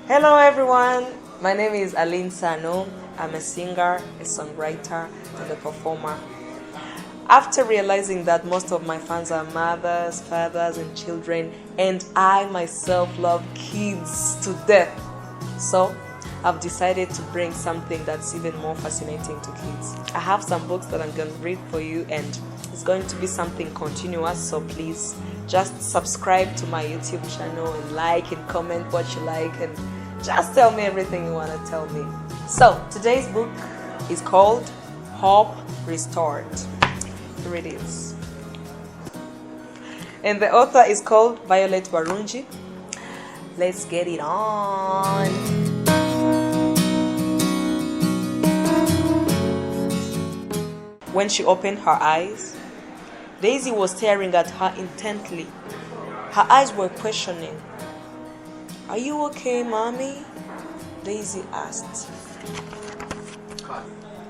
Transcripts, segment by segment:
Hello everyone, my name is ALYN SANO. I'm a singer, a songwriter, and a performer. After realizing that most of my fans are mothers, fathers, and children, and I myself love kids to death, so I've decided to bring something that's even more fascinating to kids. I have some books that I'm going to read for you, and it's going to be something continuous, so please just subscribe to my YouTube channel and like and comment what you like and just tell me everything you want to tell me. So today's book is called Hope Restored. Here it is. And the author is called Violet Warunji. Let's get it on. When she opened her eyes, Daisy was staring at her intently. Her eyes were questioning. "Are you okay, Mommy?" Daisy asked.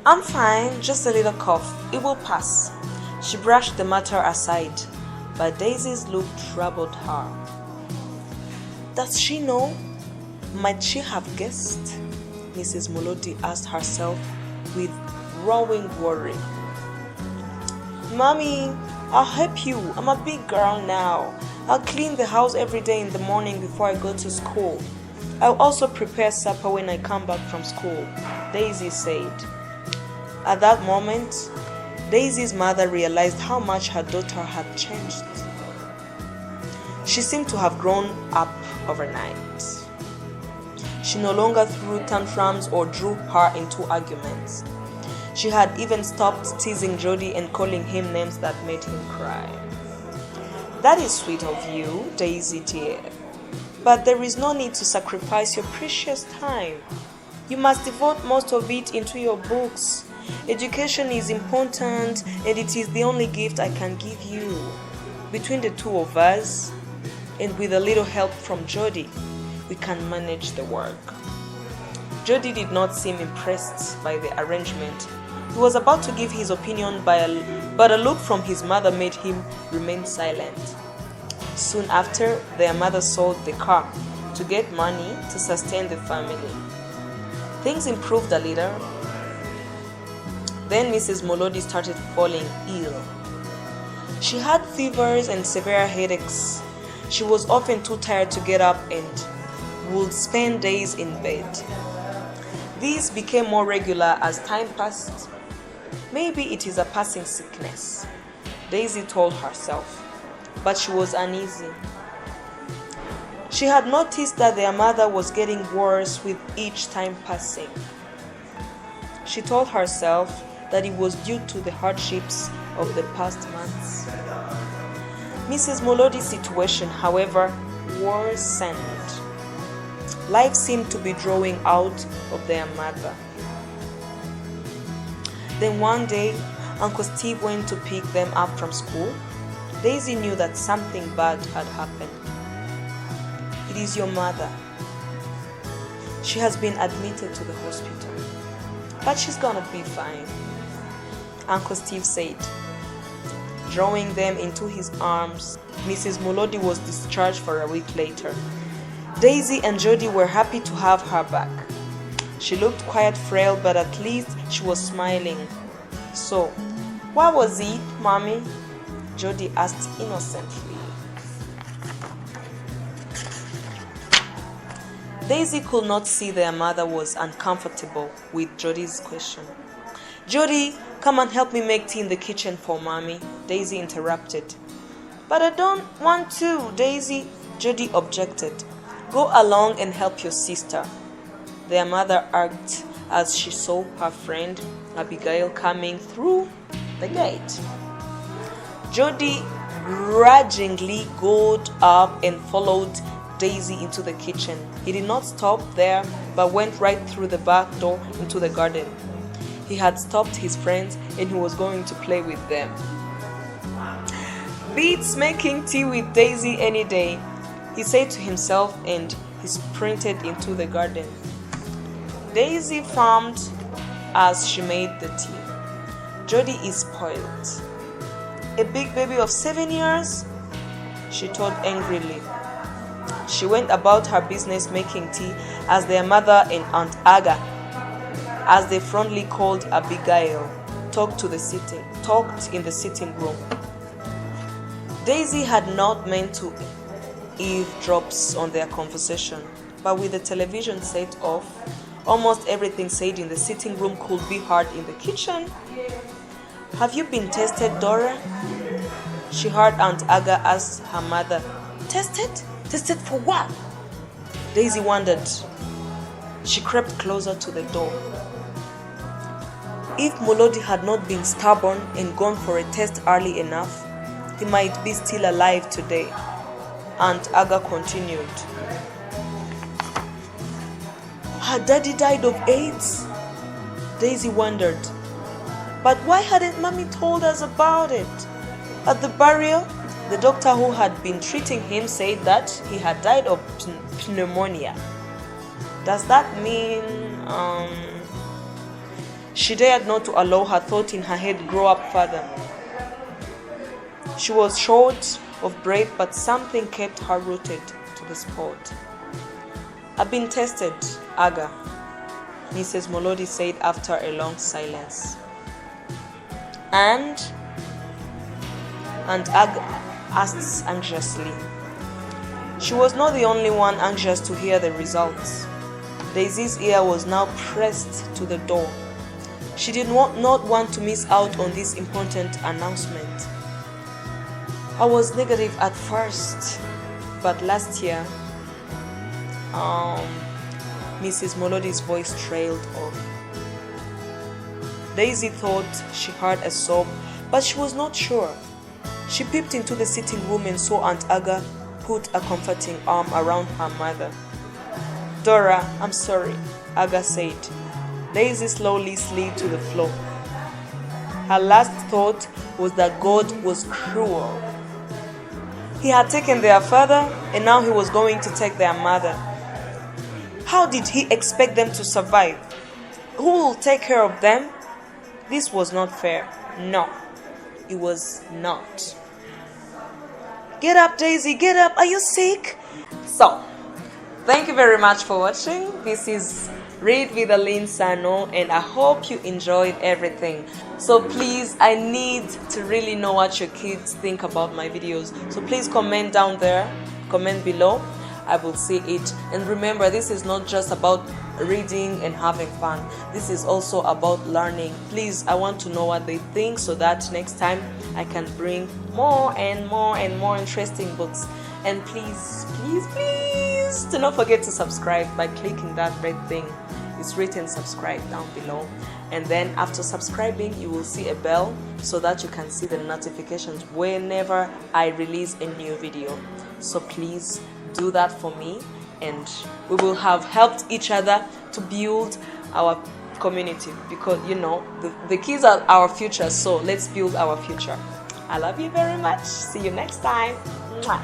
"I'm fine, just a little cough. It will pass." She brushed the matter aside, but Daisy's look troubled her. Does she know? Might she have guessed? Mrs. Molodi asked herself with growing worry. "Mommy, I'll help you. I'm a big girl now. I'll clean the house every day in the morning before I go to school. I'll also prepare supper when I come back from school," Daisy said. At that moment, Daisy's mother realized how much her daughter had changed. She seemed to have grown up overnight. She no longer threw tantrums or drew her into arguments. She had even stopped teasing Jody and calling him names that made him cry. "That is sweet of you, Daisy dear. But there is no need to sacrifice your precious time. You must devote most of it into your books. Education is important and it is the only gift I can give you. Between the two of us, and with a little help from Jody, we can manage the work." Jody did not seem impressed by the arrangement. He was about to give his opinion, but a look from his mother made him remain silent. Soon after, their mother sold the car to get money to sustain the family. Things improved a little. Then Mrs. Molodi started falling ill. She had fevers and severe headaches. She was often too tired to get up and would spend days in bed. These became more regular as time passed. Maybe it is a passing sickness, Daisy told herself, but she was uneasy. She had noticed that their mother was getting worse with each time passing. She told herself that it was due to the hardships of the past months. Mrs. Molodi's situation, however, worsened. Life seemed to be drawing out of their mother. Then one day, Uncle Steve went to pick them up from school. Daisy knew that something bad had happened. "It is your mother. She has been admitted to the hospital, but she's gonna be fine," Uncle Steve said. Drawing them into his arms, Mrs. Molodi was discharged for a week later. Daisy and Jody were happy to have her back. She looked quite frail, but at least she was smiling. "So, what was it, Mommy?" Jody asked innocently. Daisy could not see their mother was uncomfortable with Jody's question. "Jody, come and help me make tea in the kitchen for Mommy," Daisy interrupted. "But I don't want to, Daisy," Jody objected. "Go along and help your sister," their mother urged as she saw her friend Abigail coming through the gate. Jody grudgingly got up and followed Daisy into the kitchen. He did not stop there, but went right through the back door into the garden. He had stopped his friends and he was going to play with them. "Beats making tea with Daisy any day," he said to himself, and he sprinted into the garden. Daisy farmed as she made the tea. "Jody is spoiled. A big baby of 7 years?" she told angrily. She went about her business making tea as their mother and Aunt Aga, as they fondly called Abigail, talked in the sitting room. Daisy had not meant to eavesdrop on their conversation, but with the television set off, almost everything said in the sitting room could be heard in the kitchen. "Have you been tested, Dora?" she heard Aunt Aga ask her mother. "Tested? Tested for what?" Daisy wondered. She crept closer to the door. If Molodi had not been stubborn and gone for a test early enough, he might be still alive today. Aunt Aga continued. Her daddy died of AIDS? Daisy wondered. But why hadn't Mommy told us about it? At the burial, the doctor who had been treating him said that he had died of pneumonia. Does that mean, She dared not to allow her thought in her head grow up further. She was short of breath, but something kept her rooted to the spot. "I've been tested, Aga," Mrs. Molodi said after a long silence. And Aga asked anxiously. She was not the only one anxious to hear the results. Daisy's ear was now pressed to the door. She did not want to miss out on this important announcement. "I was negative at first, but last year," Mrs. Molodi's voice trailed off. Daisy thought she heard a sob, but she was not sure. She peeped into the sitting room and saw Aunt Aga put a comforting arm around her mother. "Dora, I'm sorry," Aga said. Daisy slowly slid to the floor. Her last thought was that God was cruel. He had taken their father, and now he was going to take their mother. How did he expect them to survive? Who will take care of them? This was not fair. No, it was not. "Get up, Daisy, get up. Are you sick?" So, thank you very much for watching. This is Read with ALYN Sano, and I hope you enjoyed everything. So please, I need to really know what your kids think about my videos. So please comment down there, comment below. I will see it. And remember, this is not just about reading and having fun. This is also about learning. Please, I want to know what they think so that next time I can bring more and more and more interesting books. And please, please, please do not forget to subscribe by clicking that red thing. It's written subscribe down below. And then after subscribing, you will see a bell so that you can see the notifications whenever I release a new video. So please do that for me, and we will have helped each other to build our community, because the kids are our future. So let's build our future. I love you very much. See you next time. Mwah.